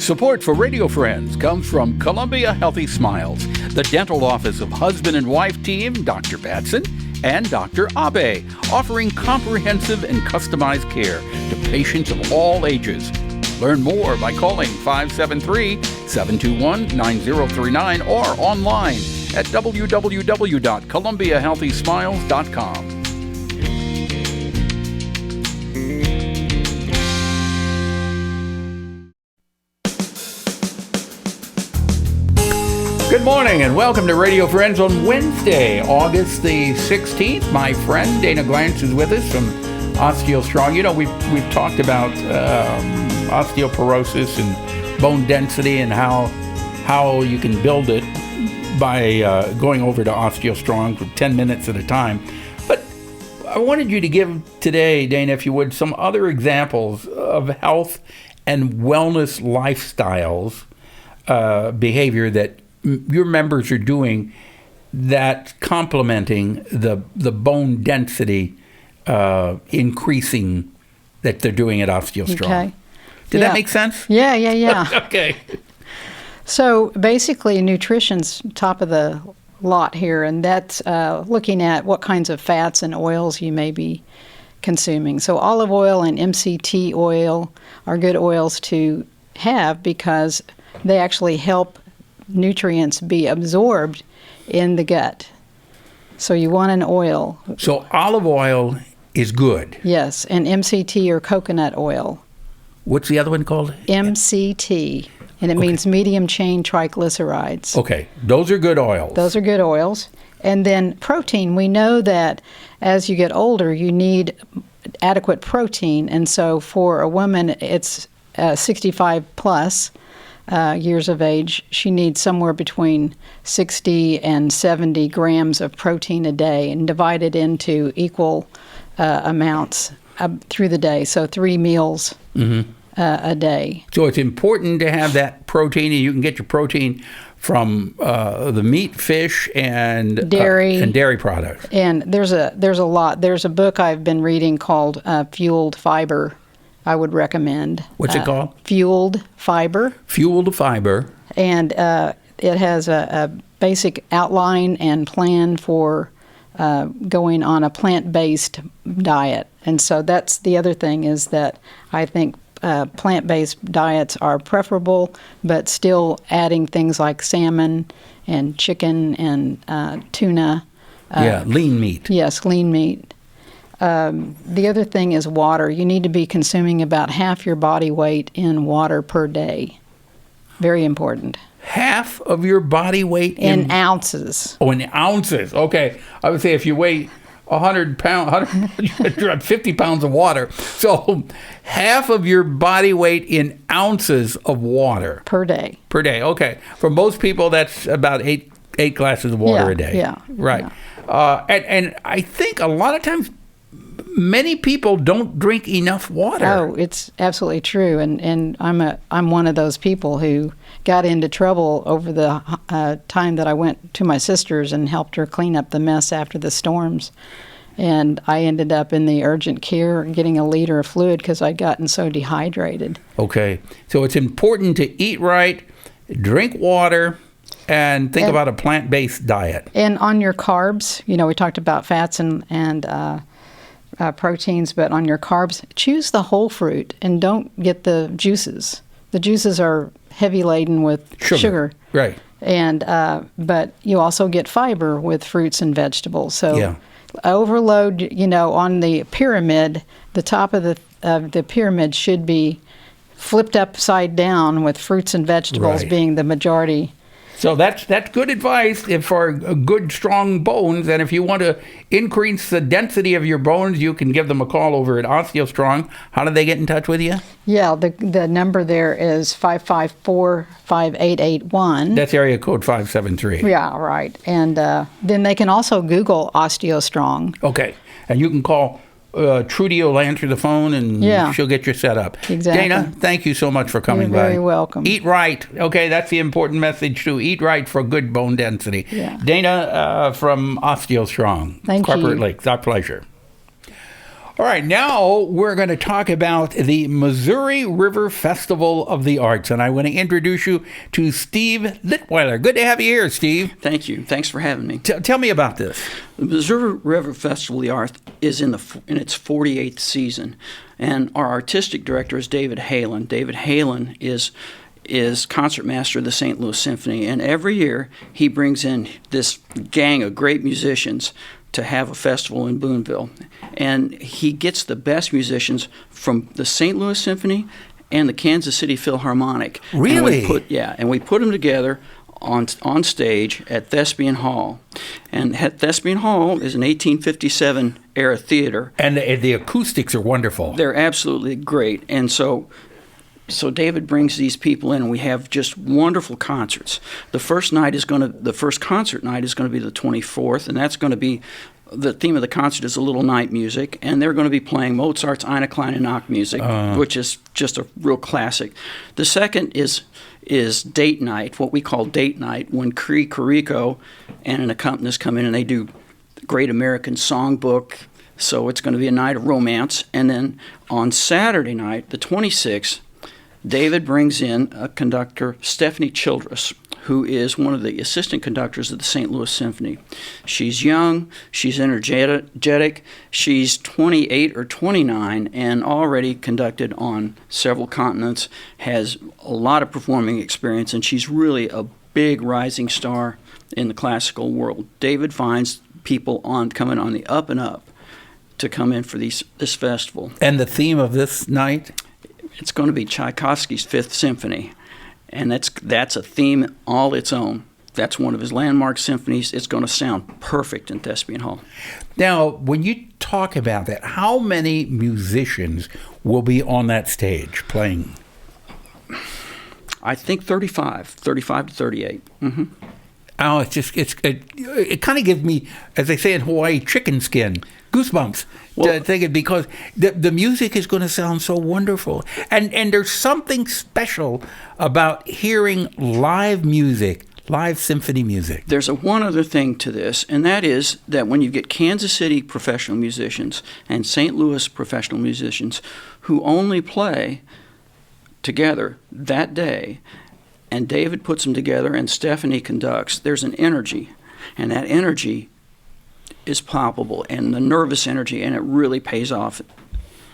Support for Radio Friends comes from Columbia Healthy Smiles, the dental office of husband and wife team Dr. Batson and Dr. Abe, offering comprehensive and customized care to patients of all ages. Learn more by calling 573-721-9039 or online at www.columbiahealthysmiles.com. Good morning and welcome to Radio Friends on Wednesday, August the 16th. My friend Dayna Glanz is with us from OsteoStrong. You know, we've talked about osteoporosis and bone density and how you can build it by going over to OsteoStrong for 10 minutes at a time. But I wanted you to give today, Dayna, if you would, some other examples of health and wellness lifestyles, behavior that your members are doing that's complementing the bone density increasing that they're doing at OsteoStrong. Okay. Did that make sense? Yeah. Okay. So basically, nutrition's top of the lot here, and that's looking at what kinds of fats and oils you may be consuming. So olive oil and MCT oil are good oils to have because they actually help nutrients be absorbed in the gut. So you want an oil. So olive oil is good. Yes, and MCT or coconut oil. What's the other one called? MCT, and it means medium chain triglycerides. Okay, those are good oils. Those are good oils. And then protein, we know that as you get older, you need adequate protein. And so for a woman, it's 65 plus years of age, she needs somewhere between 60 and 70 grams of protein a day and divided into equal amounts through the day. So 3 meals a day. So it's important to have that protein, and you can get your protein from the meat, fish, and dairy products. And there's a lot. There's a book I've been reading called Fueled Fiber. I would recommend. What's it called? Fueled Fiber. Fueled Fiber. And it has a basic outline and plan for going on a plant-based diet. And so that's the other thing is that I think plant-based diets are preferable, but still adding things like salmon and chicken and tuna. Lean meat. Yes, lean meat. The other thing is water. You need to be consuming about half your body weight in water per day. Very important. Half of your body weight in ounces. Oh, in ounces. Okay. I would say if you weigh 100 pounds, 50 pounds of water. So half of your body weight in ounces of water. Per day. Per day. Okay. For most people, that's about eight glasses of water a day. Yeah. Right. Yeah. And I think a lot of times, many people don't drink enough water. Oh, it's absolutely true, and I'm one of those people who got into trouble over the time that I went to my sister's and helped her clean up the mess after the storms, and I ended up in the urgent care getting a liter of fluid because I'd gotten so dehydrated. Okay, so it's important to eat right, drink water, and think about a plant-based diet. And on your carbs, we talked about fats and proteins, but on your carbs, choose the whole fruit and don't get the juices. The juices are heavy laden with sugar. Right. And but you also get fiber with fruits and vegetables. So overload, on the pyramid, the top of the pyramid should be flipped upside down with fruits and vegetables being the majority. So that's good advice for good, strong bones. And if you want to increase the density of your bones, you can give them a call over at OsteoStrong. How do they get in touch with you? Yeah, the number there is 554-5881. That's area code 573. Yeah, right. And then they can also Google OsteoStrong. Okay. And you can call Trudy will answer the phone and she'll get you set up. Exactly. Dayna, thank you so much for coming by. You're very welcome. Eat right. Okay, that's the important message too. Eat right for good bone density. Yeah. Dayna from OsteoStrong. Thank you. Corporate Lakes. Our pleasure. All right, now we're going to talk about the Missouri River Festival of the Arts, and I want to introduce you to Steve Litwiller. Good to have you here, Steve. Thank you. Thanks for having me. Tell me about this. The Missouri River Festival of the Arts is in its 48th season, and our artistic director is David Halen. David Halen is concertmaster of the St. Louis Symphony, and every year he brings in this gang of great musicians to have a festival in Boonville. And he gets the best musicians from the St. Louis Symphony and the Kansas City Philharmonic. Really? And we put them together on stage at Thespian Hall. And Thespian Hall is an 1857 era theater. And the acoustics are wonderful. They're absolutely great. And so David brings these people in, and we have just wonderful concerts. The first concert night is going to be the 24th, and that's going to be, the theme of the concert is a little night music, and they're going to be playing Mozart's Eine kleine Nachtmusik, which is just a real classic. The second is date night, what we call date night, when Cree Carico and an accompanist come in and they do Great American Songbook. So it's going to be a night of romance. And then on Saturday night, the 26th, David brings in a conductor, Stephanie Childress, who is one of the assistant conductors of the St. Louis Symphony. She's young, she's energetic, she's 28 or 29 and already conducted on several continents, has a lot of performing experience, and she's really a big rising star in the classical world. David finds people coming on the up and up to come in for this festival. And the theme of this night? It's going to be Tchaikovsky's Fifth Symphony, and that's a theme all its own. That's one of his landmark symphonies. It's going to sound perfect in Thespian Hall. Now, when you talk about that, how many musicians will be on that stage playing? I think 35 to 38. Mm-hmm. Oh, it kind of gives me, as they say in Hawaii, chicken skin, goosebumps. Well, to think it, because the music is going to sound so wonderful, and there's something special about hearing live music, live symphony music. There's one other thing to this, and that is that when you get Kansas City professional musicians and St. Louis professional musicians who only play together that day, and David puts them together and Stephanie conducts, there's an energy, and that energy is palpable, and the nervous energy, and it really pays off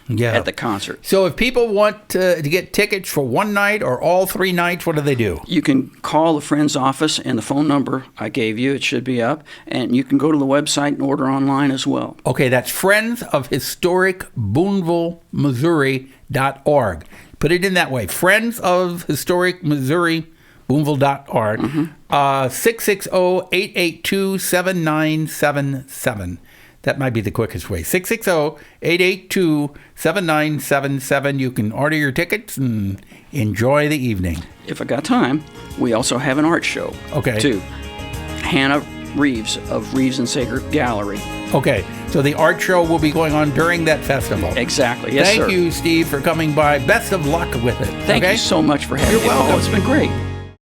at the concert. So if people want to get tickets for one night or all 3 nights, what do they do? You can call the Friends office, and the phone number I gave you, it should be up, and you can go to the website and order online as well. Okay, that's Friends of Historic Boonville, Missouri.org. Put it in that way. Friends of Historic Missouri, Boonville.org. 660-882-7977. That might be the quickest way. 660-882-7977. You can order your tickets and enjoy the evening. If I got time, we also have an art show. Okay. Too. Hannah Reeves of Reeves and Sager Gallery. Okay, so the art show will be going on during that festival. Exactly. Yes, sir. Thank you, Steve, for coming by. Best of luck with it. Thank you so much for having me. You're welcome. Oh, it's been great.